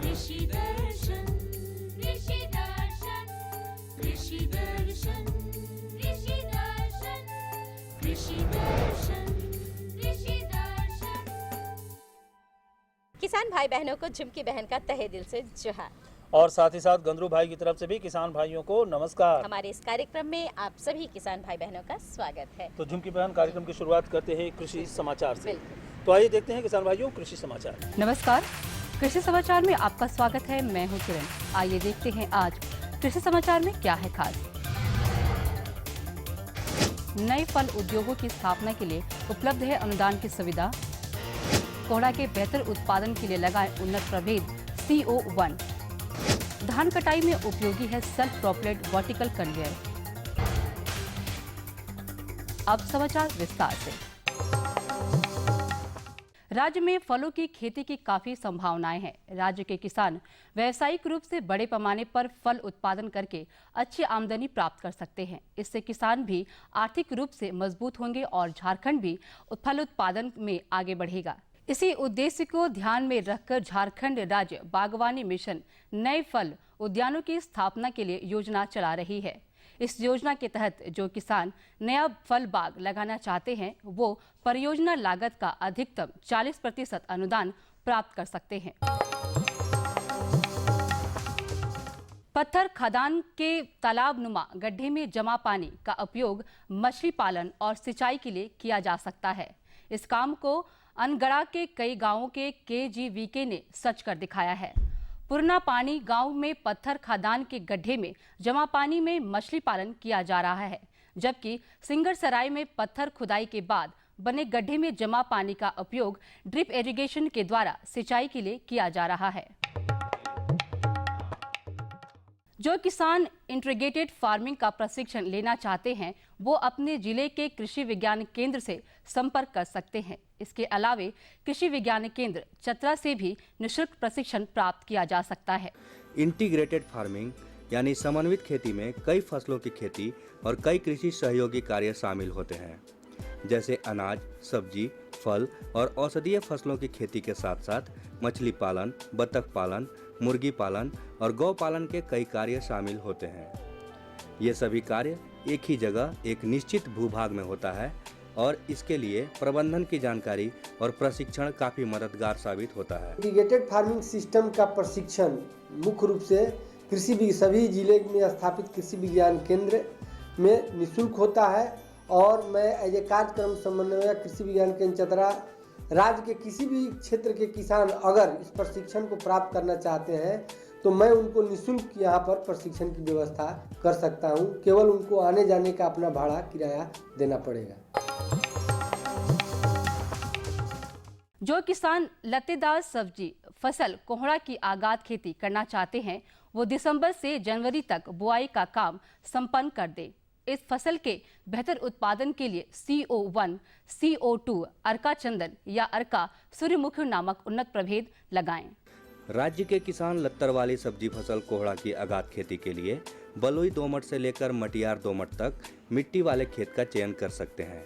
कृषि दर्शन कृषि दर्शन कृषि दर्शन कृषि दर्शन कृषि दर्शन कृषि दर्शन। किसान भाई बहनों को झुमकी बहन का तहे दिल से जोहार और साथ ही साथ गंदरू भाई की तरफ से भी किसान भाइयों को नमस्कार। हमारे इस कार्यक्रम में आप सभी किसान भाई बहनों का स्वागत है। तो झुमकी बहन, कार्यक्रम की शुरुआत करते हैं कृषि समाचार से। बिल्कुल। तो आइए देखते हैं किसान भाइयों कृषि समाचार। नमस्कार, कृषि समाचार में आपका स्वागत है। मैं हूं किरण। आइए देखते हैं आज कृषि समाचार में क्या है खास। नए फल उद्योगों की स्थापना के लिए उपलब्ध है अनुदान की सुविधा। कोहड़ा के बेहतर उत्पादन के लिए लगाए उन्नत प्रभेद CO1। धान कटाई में उपयोगी है सेल्फ प्रोपलेट वर्टिकल कन्वेयर। अब समाचार विस्तार से। राज्य में फलों की खेती की काफी संभावनाएं हैं। राज्य के किसान व्यावसायिक रूप से बड़े पैमाने पर फल उत्पादन करके अच्छी आमदनी प्राप्त कर सकते हैं। इससे किसान भी आर्थिक रूप से मजबूत होंगे और झारखंड भी फल उत्पादन में आगे बढ़ेगा। इसी उद्देश्य को ध्यान में रखकर झारखंड राज्य बागवानी मिशन नए फल उद्यानों की स्थापना के लिए योजना चला रही है। इस योजना के तहत जो किसान नया फल बाग लगाना चाहते हैं वो परियोजना लागत का अधिकतम 40% अनुदान प्राप्त कर सकते हैं। पत्थर खदान के तालाब नुमा गड्ढे में जमा पानी का उपयोग मछली पालन और सिंचाई के लिए किया जा सकता है। इस काम को अनगढ़ा के कई गांवों के KGVK ने सच कर दिखाया है। पुरना पानी गांव में पत्थर खदान के गड्ढे में जमा पानी में मछली पालन किया जा रहा है, जबकि सिंगरसराय में पत्थर खुदाई के बाद बने गड्ढे में जमा पानी का उपयोग ड्रिप इरिगेशन के द्वारा सिंचाई के लिए किया जा रहा है। जो किसान इंटीग्रेटेड फार्मिंग का प्रशिक्षण लेना चाहते हैं वो अपने जिले के कृषि विज्ञान केंद्र से संपर्क कर सकते हैं। इसके अलावे कृषि विज्ञान केंद्र चतरा से भी निःशुल्क प्रशिक्षण प्राप्त किया जा सकता है। इंटीग्रेटेड फार्मिंग यानी समन्वित खेती में कई फसलों की खेती और कई कृषि सहयोगी कार्य शामिल होते हैं, जैसे अनाज, सब्जी, फल और औषधीय फसलों की खेती के साथ साथ मछली पालन, बतख पालन, मुर्गी पालन और गौ पालन के कई कार्य शामिल होते हैं। ये सभी कार्य एक ही जगह एक निश्चित भूभाग में होता है और इसके लिए प्रबंधन की जानकारी और प्रशिक्षण काफी मददगार साबित होता है। इंटीग्रेटेड फार्मिंग सिस्टम का प्रशिक्षण मुख्य रूप से सभी जिले में स्थापित कृषि विज्ञान केंद्र में निःशुल्क होता है और मैं एज ए कार्यक्रम समन्वयक कृषि विज्ञान केंद्र चतरा राज्य के किसी भी क्षेत्र के किसान अगर इस प्रशिक्षण को प्राप्त करना चाहते हैं तो मैं उनको निःशुल्क यहाँ पर प्रशिक्षण की व्यवस्था कर सकता हूँ। केवल उनको आने जाने का अपना भाड़ा किराया देना पड़ेगा। जो किसान लतेदार सब्जी फसल कोहड़ा की आगाद खेती करना चाहते हैं वो दिसंबर से जनवरी तक बुआई का काम संपन्न कर दे। इस फसल के बेहतर उत्पादन के लिए CO1, CO2, अर्का चंदन या अर्का सूर्यमुखी नामक उन्नत प्रभेद लगाएं। राज्य के किसान लत्तर वाली सब्जी फसल कोहड़ा की आगाद खेती के लिए बलुई दोमट से लेकर मटियार दोमट तक मिट्टी वाले खेत का चयन कर सकते हैं।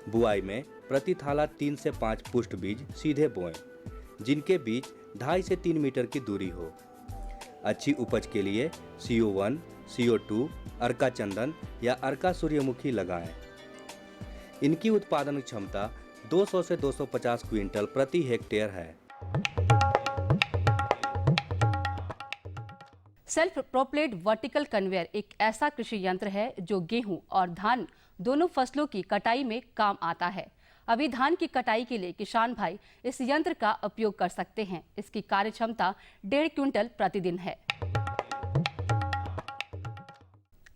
बुआई में प्रति थाला 3 से 5 पुष्ट बीज सीधे बोएं, जिनके बीच 2.5 से 3 मीटर की दूरी हो। अच्छी उपज के लिए CO1, CO2, अर्का चंदन या अर्का सूर्यमुखी लगाएं। इनकी उत्पादन क्षमता 200 से 250 क्विंटल प्रति हेक्टेयर है। सेल्फ प्रोपलेट वर्टिकल कन्वेयर एक ऐसा कृषि यंत्र है जो गेहूं और धान दोनों फसलों की कटाई में काम आता है। अभी धान की कटाई के लिए किसान भाई इस यंत्र का उपयोग कर सकते हैं। इसकी कार्य क्षमता 1.5 क्विंटल प्रतिदिन है।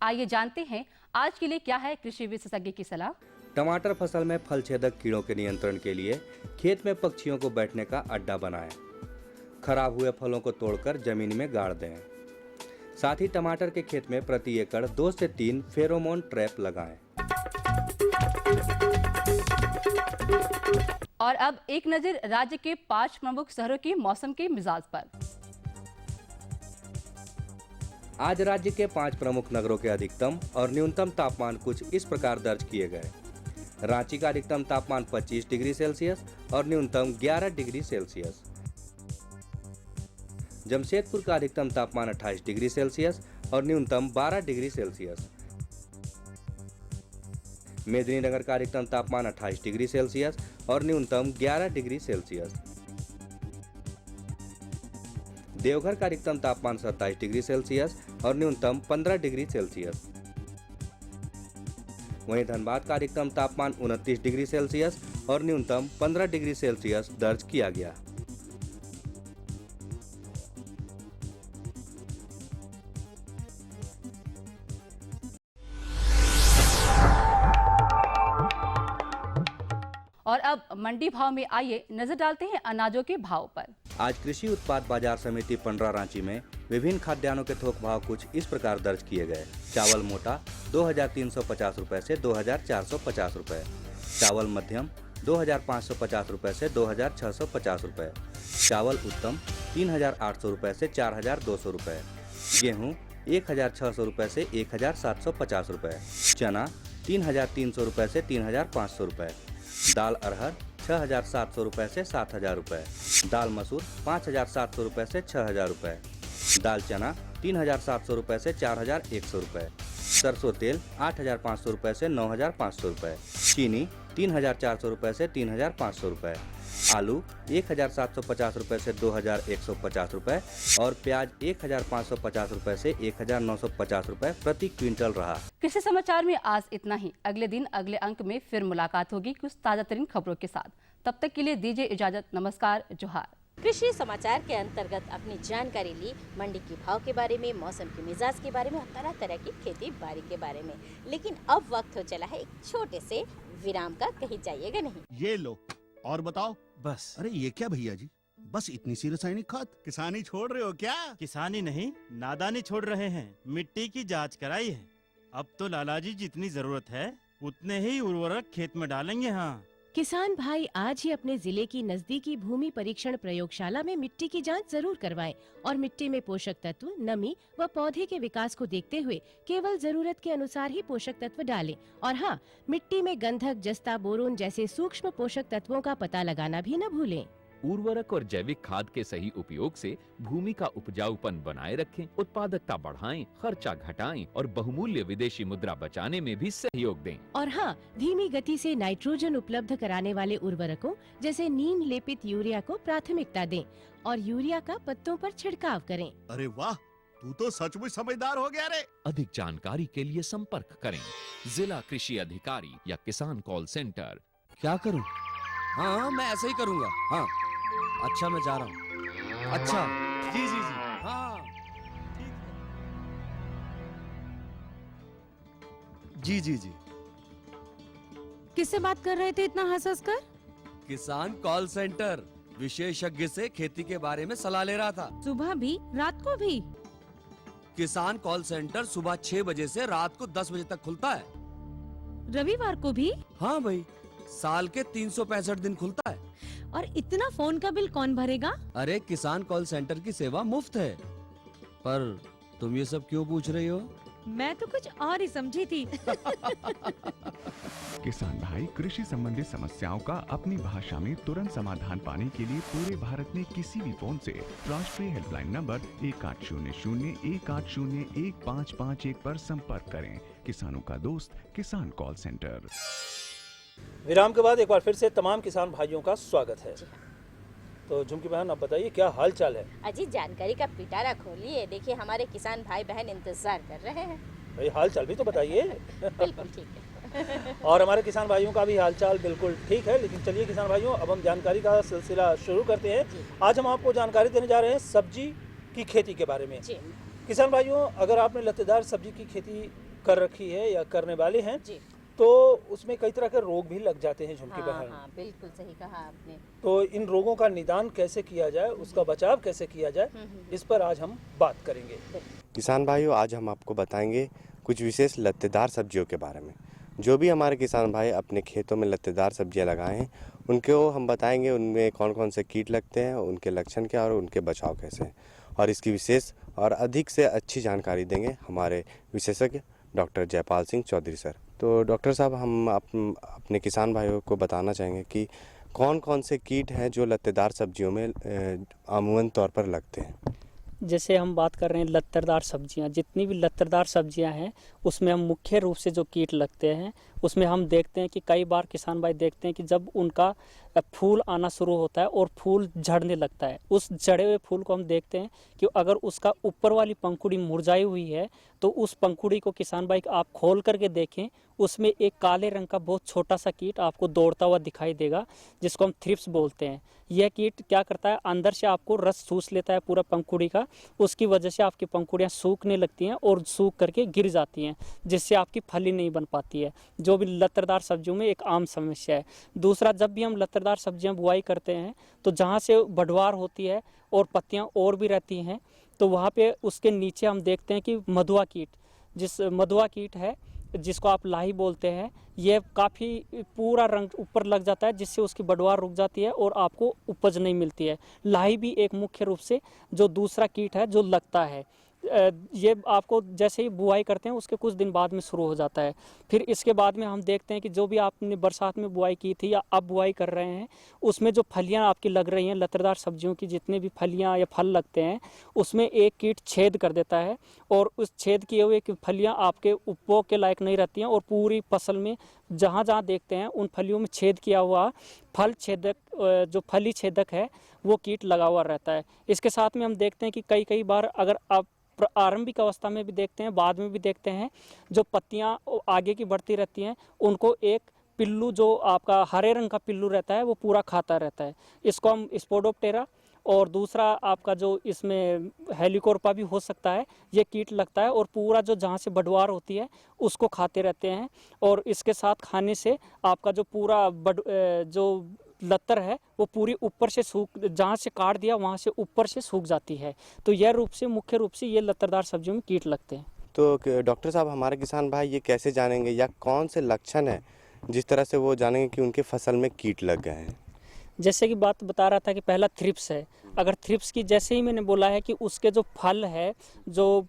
आइए जानते हैं आज के लिए क्या है कृषि विशेषज्ञ की सलाह। टमाटर फसल में फल छेदक कीड़ों के नियंत्रण के लिए खेत में पक्षियों को बैठने का अड्डा बनाएं। खराब हुए फलों को तोड़कर जमीन में गाड़ दें। साथ ही टमाटर के खेत में प्रति एकड़ 2 से 3 फेरोमोन ट्रैप लगाएं। और अब एक नजर राज्य के 5 प्रमुख शहरों के मौसम के मिजाज पर। आज राज्य के 5 प्रमुख नगरों के अधिकतम और न्यूनतम तापमान कुछ इस प्रकार दर्ज किए गए। रांची का अधिकतम तापमान 25 डिग्री सेल्सियस और न्यूनतम 11 डिग्री सेल्सियस। जमशेदपुर का अधिकतम तापमान 28 डिग्री सेल्सियस और न्यूनतम 12 डिग्री सेल्सियस। मेदिनीनगर का अधिकतम तापमान 28 डिग्री सेल्सियस और न्यूनतम 11 डिग्री सेल्सियस। देवघर का अधिकतम तापमान 27 डिग्री सेल्सियस और न्यूनतम 15 डिग्री सेल्सियस। वहीं धनबाद का अधिकतम तापमान 29 डिग्री सेल्सियस और न्यूनतम 15 डिग्री सेल्सियस दर्ज किया गया। और अब मंडी भाव में आइए नजर डालते हैं अनाजों के भाव पर। आज कृषि उत्पाद बाजार समिति पंडरा रांची में विभिन्न खाद्यान्नों के थोक भाव कुछ इस प्रकार दर्ज किए गए। चावल मोटा 2350 रुपए से 2450 रुपए, चावल मध्यम 2550 रुपए से 2650 रुपए, चावल उत्तम 3800 रुपए से 4200 रुपए, गेहूं 1600 रुपए से 1750 रुपए, चना 3300 रुपए से 3500 रुपए, दाल अरहर 6700 रुपए से 7000 रुपए, दाल मसूर 5700 रुपए से 6000 रुपए, दाल चना 3700 रुपए से 4100 रुपए, सरसों तेल 8500 रुपए से 9500 रुपए, चीनी 3400 रुपए से 3500 रुपए, आलू 1750 रुपए से 2150 रुपए और प्याज 1550 रुपए से 1950 रुपए प्रति क्विंटल रहा। कृषि समाचार में आज इतना ही। अगले दिन अगले अंक में फिर मुलाकात होगी कुछ ताजा तरीन खबरों के साथ। तब तक के लिए दीजिए इजाजत। नमस्कार, जोहार। कृषि समाचार के अंतर्गत अपनी जानकारी ली मंडी के भाव के बारे में, मौसम के मिजाज के बारे में और तरह तरह की खेती बाड़ी के बारे में। लेकिन अब वक्त हो चला है एक छोटे से विराम का, कहीं जाइएगा नहीं। ये लो और बताओ। बस। अरे ये क्या भैया जी, बस इतनी सी रासायनिक खाद? किसानी छोड़ रहे हो क्या? किसानी नहीं, नादानी छोड़ रहे हैं। मिट्टी की जांच कराई है। अब तो लालाजी जितनी जरूरत है उतने ही उर्वरक खेत में डालेंगे। हाँ, किसान भाई आज ही अपने जिले की नजदीकी भूमि परीक्षण प्रयोगशाला में मिट्टी की जांच जरूर करवाएं और मिट्टी में पोषक तत्व, नमी व पौधे के विकास को देखते हुए केवल जरूरत के अनुसार ही पोषक तत्व डालें। और हाँ, मिट्टी में गंधक, जस्ता, बोरोन जैसे सूक्ष्म पोषक तत्वों का पता लगाना भी न भूलें। उर्वरक और जैविक खाद के सही उपयोग से भूमि का उपजाऊपन बनाए रखें, उत्पादकता बढ़ाएं, खर्चा घटाएं और बहुमूल्य विदेशी मुद्रा बचाने में भी सहयोग दें। और हाँ, धीमी गति से नाइट्रोजन उपलब्ध कराने वाले उर्वरकों जैसे नीम लेपित यूरिया को प्राथमिकता दें और यूरिया का पत्तों पर छिड़काव करें। अरे वाह, तू तो सचमुच समझदार हो गया रे। अधिक जानकारी के लिए संपर्क करें जिला कृषि अधिकारी या किसान कॉल सेंटर। क्या करूं? हाँ, मैं ऐसे ही करूंगा। हाँ, अच्छा, मैं जा रहा हूँ। अच्छा, जी जी जी, हाँ, जी जी जी। किससे बात कर रहे थे इतना हंस कर? किसान कॉल सेंटर, विशेषज्ञ से खेती के बारे में सलाह ले रहा था। सुबह भी, रात को भी? किसान कॉल सेंटर सुबह 6 बजे से रात को 10 बजे तक खुलता है। रविवार को भी? हाँ भाई, साल के 365 दिन खुलता है। और इतना फोन का बिल कौन भरेगा? अरे, किसान कॉल सेंटर की सेवा मुफ्त है। पर तुम ये सब क्यों पूछ रही हो? मैं तो कुछ और ही समझी थी। किसान भाई कृषि संबंधी समस्याओं का अपनी भाषा में तुरंत समाधान पाने के लिए पूरे भारत में किसी भी फोन से राष्ट्रीय हेल्पलाइन नंबर 1800-180-1551 पर संपर्क करें। किसानों का दोस्त किसान कॉल सेंटर। विराम के बाद एक बार फिर से तमाम किसान भाइयों का स्वागत है। तो झुमकी बहन, अब बताइए क्या हाल चाल है? अजी, जानकारी का पिटारा खोलिए। देखिए, हमारे किसान भाई बहन इंतजार कर रहे हैं। भाई, हाल चाल भी तो बताइए। बिल्कुल ठीक है। और हमारे किसान भाइयों का भी हाल चाल बिल्कुल ठीक है। लेकिन चलिए किसान भाइयों, अब हम जानकारी का सिलसिला शुरू करते हैं। आज हम आपको जानकारी देने जा रहे हैं सब्जी की खेती के बारे में। किसान भाइयों, अगर आपने लत्तेदार सब्जी की खेती कर रखी है या करने वाले हैं तो उसमें कई तरह के रोग भी लग जाते हैं। झुमकी बहन, हाँ, बिल्कुल सही कहा आपने। तो इन रोगों का निदान कैसे किया जाए, उसका बचाव कैसे किया जाए, इस पर आज हम बात करेंगे। किसान भाइयों, आज हम आपको बताएंगे कुछ विशेष लत्तेदार सब्जियों के बारे में। जो भी हमारे किसान भाई अपने खेतों में लत्तेदार सब्जियां लगाए हैं, उनको हम बताएंगे उनमें कौन कौन से कीट लगते हैं, उनके लक्षण क्या और उनके बचाव कैसे हैं, और इसकी विशेष और अधिक से अच्छी जानकारी देंगे हमारे विशेषज्ञ डॉक्टर जयपाल सिंह चौधरी सर। तो डॉक्टर साहब, हम अपने किसान भाइयों को बताना चाहेंगे कि कौन कौन से कीट हैं जो लत्तेदार सब्जियों में अमूमन तौर पर लगते हैं। जैसे हम बात कर रहे हैं लत्तरदार सब्जियां, जितनी भी लत्तरदार सब्जियां हैं उसमें हम मुख्य रूप से जो कीट लगते हैं उसमें हम देखते हैं कि कई बार किसान भाई देखते हैं कि जब उनका फूल आना शुरू होता है और फूल झड़ने लगता है, उस झड़े हुए फूल को हम देखते हैं कि अगर उसका ऊपर वाली पंखुड़ी मुरझाई हुई है तो उस पंखुड़ी को किसान भाई आप खोल करके देखें, उसमें एक काले रंग का बहुत छोटा सा कीट आपको दौड़ता हुआ दिखाई देगा, जिसको हम थ्रिप्स बोलते हैं। यह कीट क्या करता है, अंदर से आपको रस चूस लेता है पूरा पंखुड़ी का, उसकी वजह से आपकी पंखुड़ियाँ सूखने लगती हैं और सूख करके गिर जाती हैं, जिससे आपकी फली नहीं बन पाती है, जो भी लत्तरदार सब्जियों में एक आम समस्या है। दूसरा, जब भी हम लत्तरदार सब्जियां बुआई करते हैं तो जहाँ से बढ़वार होती है और पत्तियां और भी रहती हैं तो वहाँ पे उसके नीचे हम देखते हैं कि मधुआ कीट, जिस मधुआ कीट है जिसको आप लाही बोलते हैं, ये काफ़ी पूरा रंग ऊपर लग जाता है, जिससे उसकी बढ़वार रुक जाती है और आपको उपज नहीं मिलती है। लाही भी एक मुख्य रूप से जो दूसरा कीट है जो लगता है, ये आपको जैसे ही बुआई करते हैं उसके कुछ दिन बाद में शुरू हो जाता है। फिर इसके बाद में हम देखते हैं कि जो भी आपने बरसात में बुआई की थी या अब बुआई कर रहे हैं उसमें जो फलियां आपकी लग रही हैं, लत्तरदार सब्जियों की जितने भी फलियां या फल लगते हैं उसमें एक कीट छेद कर देता है और उस छेद किए हुए की फलियां आपके उपभोग के लायक नहीं रहती हैं और पूरी फसल में जहाँ जहाँ देखते हैं उन फलियों में छेद किया हुआ फल छेदक, जो फली छेदक है वो कीट लगा हुआ रहता है। इसके साथ में हम देखते हैं कि कई बार अगर आप आरंभिक अवस्था में भी देखते हैं, बाद में भी देखते हैं, जो पत्तियां आगे की बढ़ती रहती हैं उनको एक पिल्लू, जो आपका हरे रंग का पिल्लू रहता है, वो पूरा खाता रहता है। इसको हम स्पोडोप्टेरा, और दूसरा आपका जो इसमें हेलिकोर्पा भी हो सकता है, ये कीट लगता है और पूरा जो जहाँ से बढ़वार होती है उसको खाते रहते हैं और इसके साथ खाने से आपका जो पूरा जो लत्तर है वो पूरी ऊपर से सूख, जहाँ से काट दिया वहाँ से ऊपर से सूख जाती है। तो यह मुख्य रूप से ये लत्तरदार सब्जियों में कीट लगते हैं। तो डॉक्टर साहब, हमारे किसान भाई ये कैसे जानेंगे या कौन से लक्षण है जिस तरह से वो जानेंगे कि उनके फसल में कीट लग गए हैं? जैसे कि बात बता रहा था कि पहला थ्रिप्स है। अगर थ्रिप्स की, जैसे ही मैंने बोला है कि उसके जो फल है, जो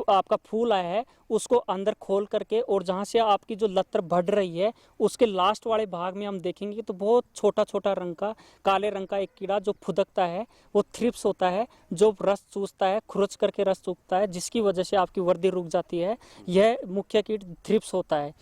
आपका फूल आया है, उसको अंदर खोल करके और जहाँ से आपकी जो लत्तर बढ़ रही है उसके लास्ट वाले भाग में हम देखेंगे तो बहुत छोटा छोटा रंग का, काले रंग का एक कीड़ा जो फुदकता है वो थ्रिप्स होता है, जो रस चूसता है, खुरच करके रस चूसता है, जिसकी वजह से आपकी वृद्धि रुक जाती है। यह मुख्य कीट थ्रिप्स होता है।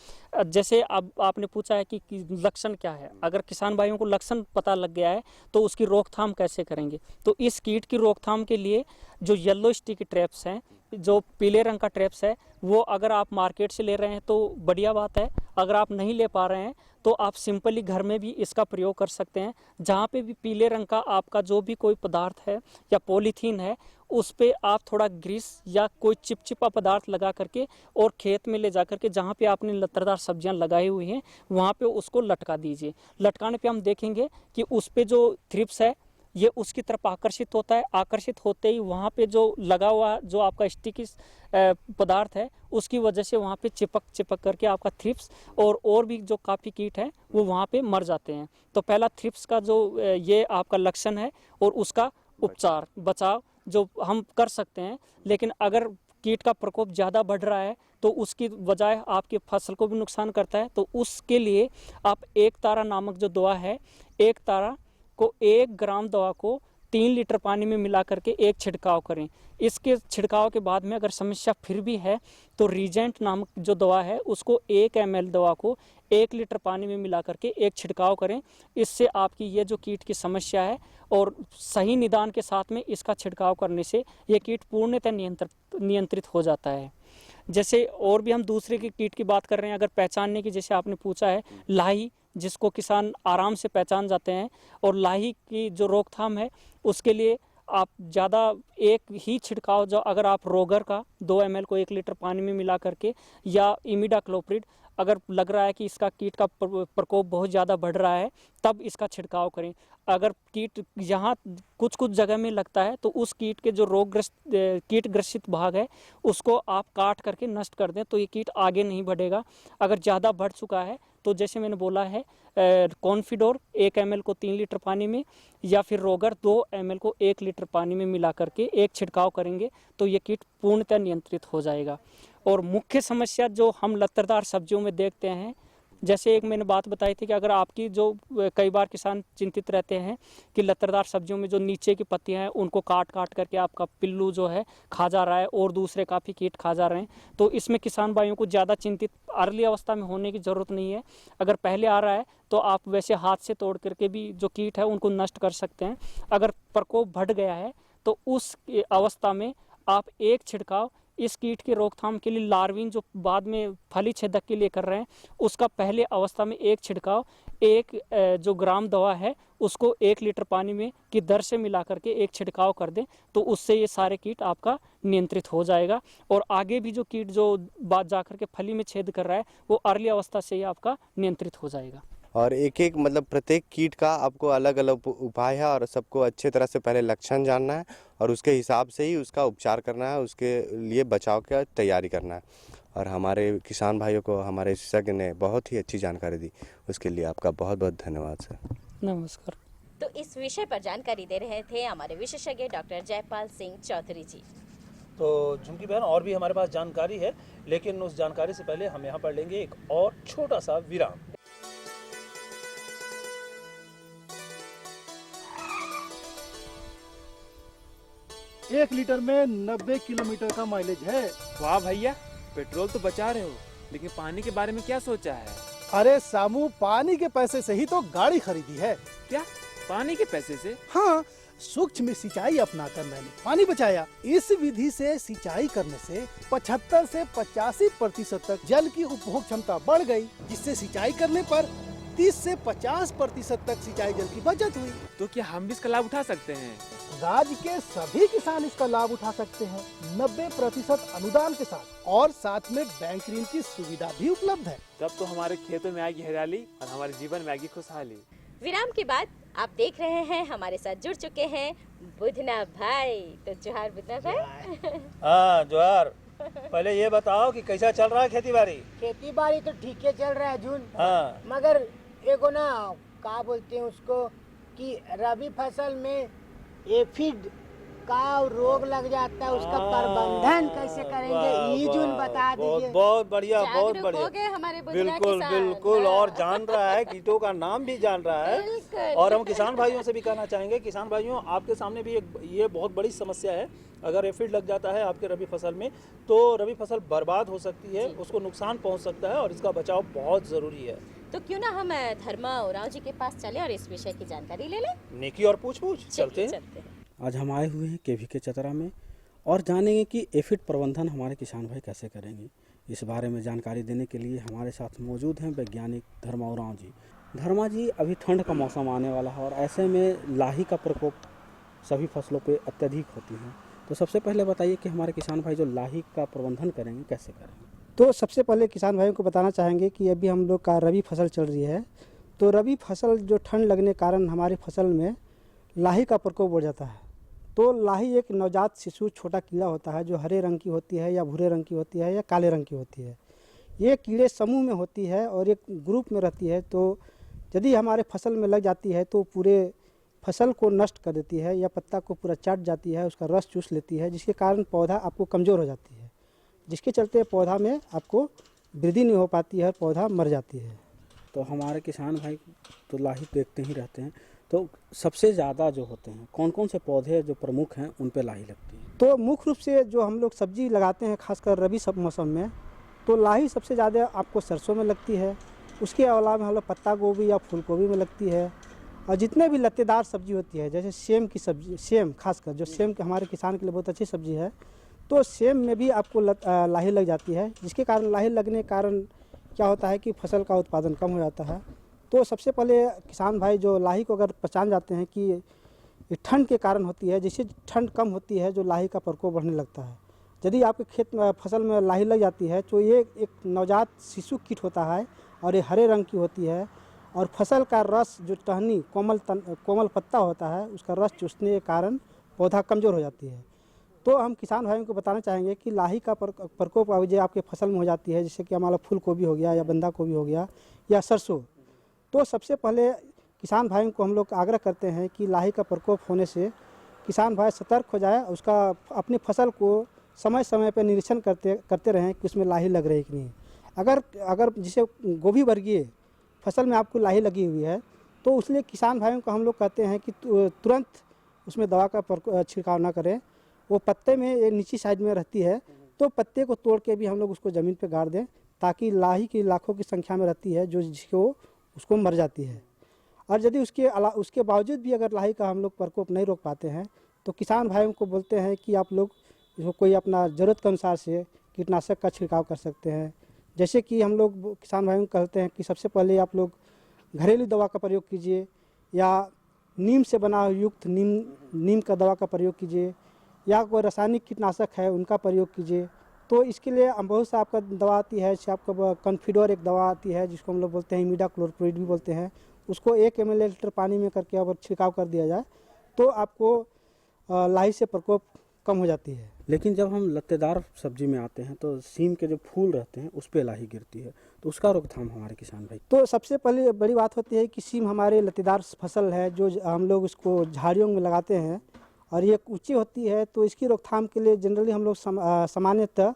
जैसे अब आपने पूछा है कि लक्षण क्या है, अगर किसान भाइयों को लक्षण पता लग गया है तो उसकी रोकथाम कैसे करेंगे। तो इस कीट की रोकथाम के लिए जो येलो स्टिक ट्रैप्स हैं, जो पीले रंग का ट्रैप्स है, वो अगर आप मार्केट से ले रहे हैं तो बढ़िया बात है। अगर आप नहीं ले पा रहे हैं तो आप सिंपली घर में भी इसका प्रयोग कर सकते हैं। जहाँ पे भी पीले रंग का आपका जो भी कोई पदार्थ है या पॉलीथीन है, उस पे आप थोड़ा ग्रीस या कोई चिपचिपा पदार्थ लगा करके और खेत में ले जा करके जहाँ पे आपने लत्तरदार सब्जियां लगाई हुई हैं वहाँ पे उसको लटका दीजिए। लटकाने पे हम देखेंगे कि उस पे जो थ्रिप्स है ये उसकी तरफ आकर्षित होता है। आकर्षित होते ही वहाँ पे जो लगा हुआ जो आपका स्टिकी पदार्थ है उसकी वजह से वहाँ पे चिपक करके आपका थ्रिप्स और भी जो काफ़ी कीट है वो वहाँ पे मर जाते हैं। तो पहला थ्रिप्स का जो ये आपका लक्षण है और उसका उपचार, बचाव जो हम कर सकते हैं। लेकिन अगर कीट का प्रकोप ज़्यादा बढ़ रहा है तो उसकी बजाय आपकी फसल को भी नुकसान करता है, तो उसके लिए आप एक तारा नामक जो दवा है, एक तारा को 1 ग्राम दवा को 3 लीटर पानी में मिला करके एक छिड़काव करें। इसके छिड़काव के बाद में अगर समस्या फिर भी है तो रीजेंट नामक जो दवा है उसको 1 ml दवा को 1 लीटर पानी में मिला करके एक छिड़काव करें। इससे आपकी ये जो कीट की समस्या है और सही निदान के साथ में इसका छिड़काव करने से ये कीट पूर्णतः नियंत्रित हो जाता है। जैसे और भी हम दूसरे की कीट की बात कर रहे हैं, अगर पहचानने की, जैसे आपने पूछा है लाही, जिसको किसान आराम से पहचान जाते हैं, और लाही की जो रोकथाम है उसके लिए आप ज़्यादा एक ही छिड़काव, जो अगर आप रोगर का 2 ml को 1 लीटर पानी में मिला करके या इमिडाक्लोप्रिड, अगर लग रहा है कि इसका कीट का प्रकोप बहुत ज़्यादा बढ़ रहा है तब इसका छिड़काव करें। अगर कीट यहाँ कुछ जगह में लगता है तो उस कीट के जो कीट ग्रसित भाग है उसको आप काट करके नष्ट कर दें, तो ये कीट आगे नहीं बढ़ेगा। अगर ज़्यादा बढ़ चुका है तो जैसे मैंने बोला है कॉन्फिडोर 1 ml को 3 लीटर पानी में या फिर रोगर 2 ml को 1 लीटर पानी में मिला करके एक छिड़काव करेंगे तो ये कीट पूर्णतः नियंत्रित हो जाएगा। और मुख्य समस्या जो हम लत्तरदार सब्जियों में देखते हैं, जैसे एक मैंने बात बताई थी कि अगर आपकी जो कई बार किसान चिंतित रहते हैं कि लत्तेदार सब्जियों में जो नीचे की पत्तियां हैं उनको काट काट करके आपका पिल्लू जो है खा जा रहा है और दूसरे काफ़ी कीट खा जा रहे हैं, तो इसमें किसान भाइयों को ज़्यादा चिंतित अर्ली अवस्था में होने की ज़रूरत नहीं है। अगर पहले आ रहा है तो आप वैसे हाथ से तोड़ करके भी जो कीट है उनको नष्ट कर सकते हैं। अगर प्रकोप बढ़ गया है तो उस अवस्था में आप एक छिड़काव इस कीट की रोकथाम के लिए लार्विन जो बाद में फली छेदक के लिए कर रहे हैं उसका पहले अवस्था में एक छिड़काव एक जो ग्राम दवा है उसको 1 लीटर पानी में की दर से मिला करके एक छिड़काव कर दें, तो उससे ये सारे कीट आपका नियंत्रित हो जाएगा। और आगे भी जो कीट जो बाद जा करके फली में छेद कर रहा है वो अर्ली अवस्था से ही आपका नियंत्रित हो जाएगा। और एक एक मतलब प्रत्येक कीट का आपको अलग अलग उपाय है और सबको अच्छे तरह से पहले लक्षण जानना है और उसके हिसाब से ही उसका उपचार करना है, उसके लिए बचाव की तैयारी करना है। और हमारे किसान भाइयों को हमारे विशेषज्ञ ने बहुत ही अच्छी जानकारी दी, उसके लिए आपका बहुत बहुत धन्यवाद सर। नमस्कार। तो इस विषय पर जानकारी दे रहे थे हमारे विशेषज्ञ डॉक्टर जयपाल सिंह चौधरी जी। तो झुमकी बहन, और भी हमारे पास जानकारी है, लेकिन उस जानकारी से पहले हम यहाँ पर लेंगे एक और छोटा सा विराम। 1 लीटर में 90 किलोमीटर का माइलेज है। वाह भैया, पेट्रोल तो बचा रहे हो, लेकिन पानी के बारे में क्या सोचा है? अरे सामू, पानी के पैसे से ही तो गाड़ी खरीदी है। क्या पानी के पैसे से? हाँ, सूक्ष्म सिंचाई अपनाकर मैंने पानी बचाया। इस विधि से सिंचाई करने से 75 से 85% तक जल की उपभोग क्षमता बढ़ गई, जिससे सिंचाई करने पर 30 से 50% तक सिंचाई जल की बचत हुई। तो क्या हम भी इसका लाभ उठा सकते हैं? राज्य के सभी किसान इसका लाभ उठा सकते हैं 90% अनुदान के साथ, और साथ में बैंक ऋण की सुविधा भी उपलब्ध है। तब तो हमारे खेतों में आएगी हरियाली और हमारे जीवन में आएगी खुशहाली। विराम के बाद आप देख रहे हैं हमारे साथ जुड़ चुके हैं बुधना भाई। तो जोहार बुधना भाई। हाँ जोहार। पहले ये बताओ कि कैसा चल रहा है खेती बाड़ी? खेती बाड़ी तो ठीक है चल रहा है जून। हाँ। मगर एगो ना क्या बोलते हैं उसको कि रबी फसल में एफिड का रोग लग जाता है, उसका प्रबंधन कैसे करेंगे ये जून बता दीजिए। बहुत बढ़िया, बहुत हो गए बढ़िया। हमारे बिल्कुल बिल्कुल, और जान रहा है, कीटों का नाम भी जान रहा है। और हम किसान भाइयों से भी कहना चाहेंगे, किसान भाइयों आपके सामने भी एक ये बहुत बड़ी समस्या है। अगर एफिड लग जाता है आपके रबी फसल में तो रबी फसल बर्बाद हो सकती है, उसको नुकसान पहुंच सकता है और इसका बचाव बहुत जरूरी है। तो क्यों ना हम धर्मा उरांव जी के पास चले और इस विषय की जानकारी ले लें। नेकी और पूछ चलते हैं। आज हम आए हुए हैं केवी के चतरा में और जानेंगे कि एफिड प्रबंधन हमारे किसान भाई कैसे करेंगे। इस बारे में जानकारी देने के लिए हमारे साथ मौजूद हैं वैज्ञानिक धर्मा उरांव जी। धर्मा जी, अभी ठंड का मौसम आने वाला है और ऐसे में लाही का प्रकोप सभी फसलों पे अत्यधिक होती है, तो सबसे पहले बताइए कि हमारे किसान भाई जो लाही का प्रबंधन करेंगे कैसे करेंगे। तो सबसे पहले किसान भाइयों को बताना चाहेंगे कि अभी हम लोग का रबी फसल चल रही है, तो रबी फसल जो ठंड लगने के कारण हमारी फसल में लाही का प्रकोप बढ़ जाता है। तो लाही एक नवजात शिशु छोटा कीड़ा होता है जो हरे रंग की होती है या भूरे रंग की होती है या काले रंग की होती है। ये कीड़े समूह में होती है और एक ग्रुप में रहती है, तो यदि हमारे फसल में लग जाती है तो पूरे फसल को नष्ट कर देती है या पत्ता को पूरा चाट जाती है, उसका रस चूस लेती है, जिसके कारण पौधा आपको कमज़ोर हो जाती है, जिसके चलते पौधा में आपको वृद्धि नहीं हो पाती है, पौधा मर जाती है। तो हमारे किसान भाई तो लाही देखते ही रहते हैं, तो सबसे ज़्यादा जो होते हैं कौन कौन से पौधे जो प्रमुख हैं उन पे लाही लगती है? तो मुख्य रूप से जो हम लोग सब्जी लगाते हैं खासकर रबी सब मौसम में, तो लाही सबसे ज़्यादा आपको सरसों में लगती है। उसके अलावा हम लोग पत्ता गोभी या फूल गोभी में लगती है, और जितने भी लत्तेदार सब्जी होती है जैसे सेम की सब्जी, सेम खासकर जो सेम के हमारे किसान के लिए बहुत अच्छी सब्जी है, तो सेम में भी आपको लाही लग जाती है, जिसके कारण लाही लगने के कारण क्या होता है कि फसल का उत्पादन कम हो जाता है। तो सबसे पहले किसान भाई जो लाही को अगर पहचान जाते हैं कि ये ठंड के कारण होती है, जैसे ठंड कम होती है जो लाही का प्रकोप बढ़ने लगता है। यदि आपके खेत में फसल में लाही लग जाती है तो ये एक नवजात शिशु कीट होता है और ये हरे रंग की होती है, और फसल का रस जो टहनी कोमल पत्ता होता है उसका रस चूसने के कारण पौधा कमज़ोर हो जाती है। तो हम किसान भाइयों को बताना चाहेंगे कि लाही का प्रकोप जो आपके फसल में हो जाती है, जैसे कि हमारा फूल गोभी हो गया या बंदा गोभी हो गया या सरसों, तो सबसे पहले किसान भाइयों को हम लोग आग्रह करते हैं कि लाही का प्रकोप होने से किसान भाई सतर्क हो जाए, उसका अपनी फसल को समय समय पर निरीक्षण करते रहें कि उसमें लाही लग रही है कि नहीं। अगर अगर जैसे गोभी वर्गीय फसल में आपको लाही लगी हुई है तो उसलिए किसान भाइयों को हम लोग कहते हैं कि तुरंत उसमें दवा का छिड़काव ना करें। वो पत्ते में ये नीची साइड में रहती है तो पत्ते को तोड़ के भी हम लोग उसको ज़मीन पे गाड़ दें, ताकि लाही की लाखों की संख्या में रहती है जो जिसको उसको मर जाती है। और यदि उसके बावजूद भी अगर लाही का हम लोग प्रकोप नहीं रोक पाते हैं तो किसान भाइयों को बोलते हैं कि आप लोग इसको कोई अपना ज़रूरत के अनुसार से कीटनाशक का छिड़काव कर सकते हैं। जैसे कि हम लोग किसान भाइयों को कहते हैं कि सबसे पहले आप लोग घरेलू दवा का प्रयोग कीजिए, या नीम से बना युक्त नीम का दवा का प्रयोग कीजिए, या कोई रासायनिक कीटनाशक है उनका प्रयोग कीजिए। तो इसके लिए बहुत सा आपका दवा आती है, जैसे आपका कॉन्फिडोर एक दवा आती है जिसको हम लोग बोलते हैं इमिडाक्लोप्रिड भी बोलते हैं। उसको 1 ml लीटर पानी में करके अगर छिड़काव कर दिया जाए तो आपको लाही से प्रकोप कम हो जाती है। लेकिन जब हम लत्तेदार सब्जी में आते हैं तो सीम के जो फूल रहते हैं उस पर लाही गिरती है, तो उसका रोकथाम हमारे किसान भाई। तो सबसे पहले बड़ी बात होती है कि सीम हमारे लत्तेदार फसल है जो हम लोग इसको झाड़ियों में लगाते हैं और ये ऊंची होती है, तो इसकी रोकथाम के लिए जनरली हम लोग सामान्यतः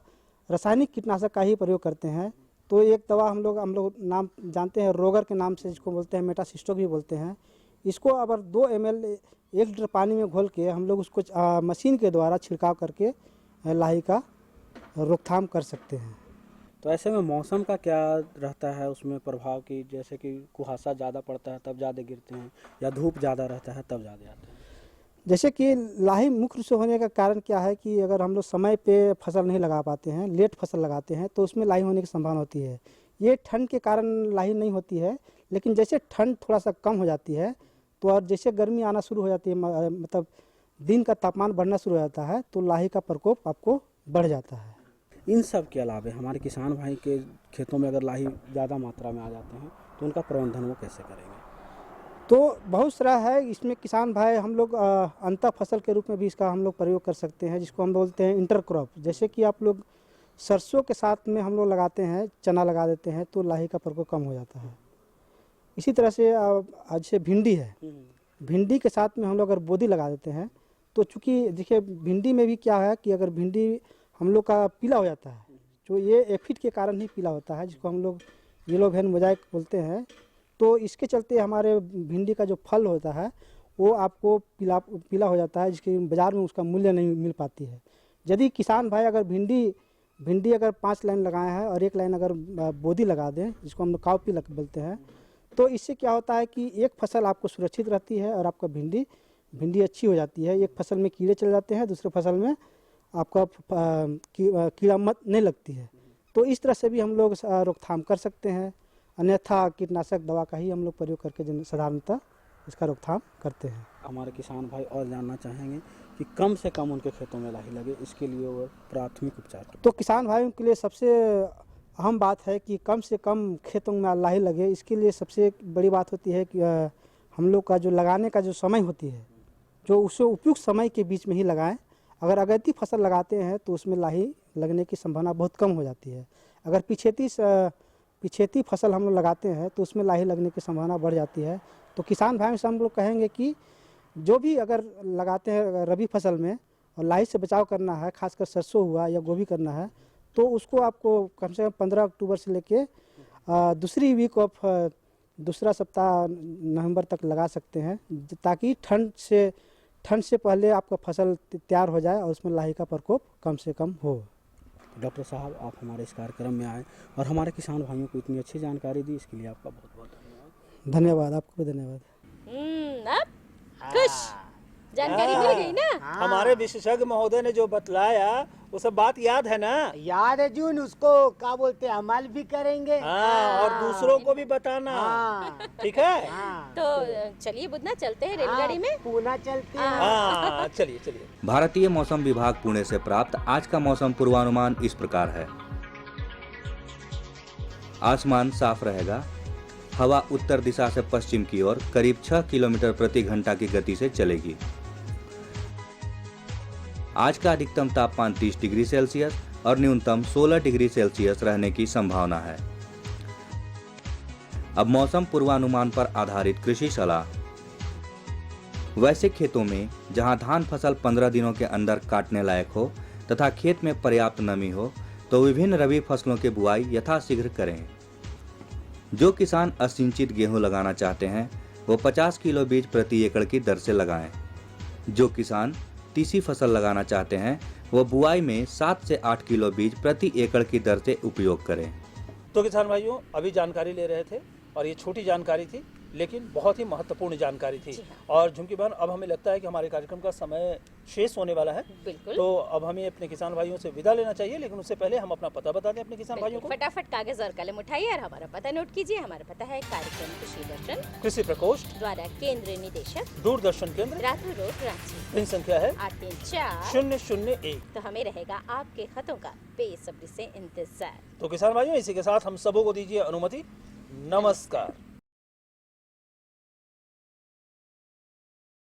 रासायनिक कीटनाशक का ही प्रयोग करते हैं। तो एक दवा हम लोग नाम जानते हैं रोगर के नाम से, जिसको बोलते हैं मेटासिस्टोक भी बोलते हैं। इसको अगर 2 ml 1 लीटर पानी में घोल के हम लोग उसको मशीन के द्वारा छिड़काव करके लाही का रोकथाम कर सकते हैं। तो ऐसे में मौसम का क्या रहता है उसमें प्रभाव की, जैसे कि कुहासा ज़्यादा पड़ता है तब ज़्यादा गिरते हैं, या धूप ज़्यादा रहता है तब ज़्यादा आते हैं? जैसे कि लाही मुख्य रूप से होने का कारण क्या है कि अगर हम लोग समय पे फसल नहीं लगा पाते हैं, लेट फसल लगाते हैं, तो उसमें लाही होने की संभावना होती है। ये ठंड के कारण लाही नहीं होती है, लेकिन जैसे ठंड थोड़ा सा कम हो जाती है तो और जैसे गर्मी आना शुरू हो जाती है, मतलब दिन का तापमान बढ़ना शुरू हो जाता है, तो लाही का प्रकोप आपको बढ़ जाता है। इन सब के अलावा हमारे किसान भाई के खेतों में अगर लाही ज़्यादा मात्रा में आ जाते हैं तो उनका प्रबंधन वो कैसे करेंगे? तो बहुत सारा है इसमें किसान भाई, हम लोग अंतर फसल के रूप में भी इसका हम लोग प्रयोग कर सकते हैं, जिसको हम बोलते हैं इंटरक्रॉप। जैसे कि आप लोग सरसों के साथ में हम लोग लगाते हैं, चना लगा देते हैं, तो लाही का प्रकोप कम हो जाता है। इसी तरह से जैसे भिंडी है, भिंडी के साथ में हम लोग अगर बोदी लगा देते हैं तो चूँकि देखिए भिंडी में भी क्या है कि अगर भिंडी हम लोग का पीला हो जाता है, जो ये एफिड के कारण ही पीला होता है, जिसको हम लोग येलो वेन मोजाइक बोलते हैं। तो इसके चलते हमारे भिंडी का जो फल होता है वो आपको पीला हो जाता है, जिसके बाज़ार में उसका मूल्य नहीं मिल पाती है। यदि किसान भाई अगर भिंडी अगर 5 लाइन लगाए हैं और 1 लाइन अगर बोदी लगा दें, जिसको हम लोग काउपी बोलते हैं, तो इससे क्या होता है कि एक फसल आपको सुरक्षित रहती है और आपका भिंडी अच्छी हो जाती है। एक फसल में कीड़े चले जाते हैं, दूसरे फसल में आपका कीड़ा मत नहीं लगती है। तो इस तरह से भी हम लोग रोकथाम कर सकते हैं, अन्यथा कीटनाशक दवा का ही हम लोग प्रयोग करके साधारणतः इसका रोकथाम करते हैं। हमारे किसान भाई और जानना चाहेंगे कि कम से कम उनके खेतों में लाही लगे, इसके लिए वो प्राथमिक उपचार। तो किसान भाइयों के लिए सबसे अहम बात है कि कम से कम खेतों में लाही लगे। इसके लिए सबसे बड़ी बात होती है कि हम लोग का जो लगाने का जो समय होती है, जो उससे उपयुक्त समय के बीच में ही लगाएं। अगर अगैती फसल लगाते हैं तो उसमें लाही लगने की संभावना बहुत कम हो जाती है। अगर पिछेती फसल हम लोग लगाते हैं तो उसमें लाही लगने की संभावना बढ़ जाती है। तो किसान भाइयों से हम लोग कहेंगे कि जो भी अगर लगाते हैं रबी फसल में और लाही से बचाव करना है, खासकर सरसों हुआ या गोभी करना है, तो उसको आपको कम से कम 15 अक्टूबर से लेके दूसरी वीक ऑफ दूसरा सप्ताह नवंबर तक लगा सकते हैं, ताकि ठंड से पहले आपका फसल तैयार हो जाए और उसमें लाही का प्रकोप कम से कम हो। डॉक्टर साहब, आप हमारे इस कार्यक्रम में आए और हमारे किसान भाइयों को इतनी अच्छी जानकारी दी, इसके लिए आपका बहुत बहुत धन्यवाद। धन्यवाद, आपको भी धन्यवाद। अब खुश जानकारी मिल गई ना? हमारे विशेषज्ञ महोदय ने जो बतलाया वो सब बात याद है ना? याद है जून, उसको क्या बोलते हैं, अमल भी करेंगे। और दूसरों को भी बताना, ठीक है? तो चलिए बुधना चलते हैं रेलगाड़ी में, पूना चलते हैं। चलिए। भारतीय मौसम विभाग पुणे से प्राप्त आज का मौसम पूर्वानुमान इस प्रकार है। आसमान साफ रहेगा, हवा उत्तर दिशा से पश्चिम की ओर करीब 6 किलोमीटर प्रति घंटा की गति से चलेगी। आज का अधिकतम तापमान 30 डिग्री सेल्सियस और न्यूनतम 16 डिग्री सेल्सियस रहने की संभावना है। अब मौसम पूर्वानुमान पर आधारित कृषि सलाह। वैसे खेतों में जहां धान फसल 15 दिनों के अंदर काटने लायक हो तथा खेत में पर्याप्त नमी हो, तो विभिन्न रबी फसलों के बुआई यथाशीघ्र करें। जो किसान असिंचित गेहूं लगाना चाहते हैं वो 50 किलो बीज प्रति एकड़ की दर से लगाएं। जो किसान तीसरी फसल लगाना चाहते हैं वो बुआई में 7 से 8 किलो बीज प्रति एकड़ की दर से उपयोग करें। तो किसान भाइयों, अभी जानकारी ले रहे थे और ये छोटी जानकारी थी लेकिन बहुत ही महत्वपूर्ण जानकारी थी। और झुमकी बहन, अब हमें लगता है कि हमारे कार्यक्रम का समय शेष होने वाला है। बिल्कुल। तो अब हमें अपने किसान भाइयों से विदा लेना चाहिए, लेकिन उससे पहले हम अपना पता बता दें अपने किसान भाइयों को। फटाफट कागज और कलम उठाइए और हमारा पता नोट कीजिए। हमारा पता है कार्यक्रम कृषि दर्शन, कृषि प्रकोष्ठ द्वारा केंद्र निदेशक, दूरदर्शन केंद्र, रातू रोड, रांची। पिन संख्या है 834-001। तो हमें रहेगा आपके खतों का बेसब्री से इंतजार। तो किसान भाइयों, इसी के साथ हम सबों को दीजिए अनुमति। नमस्कार।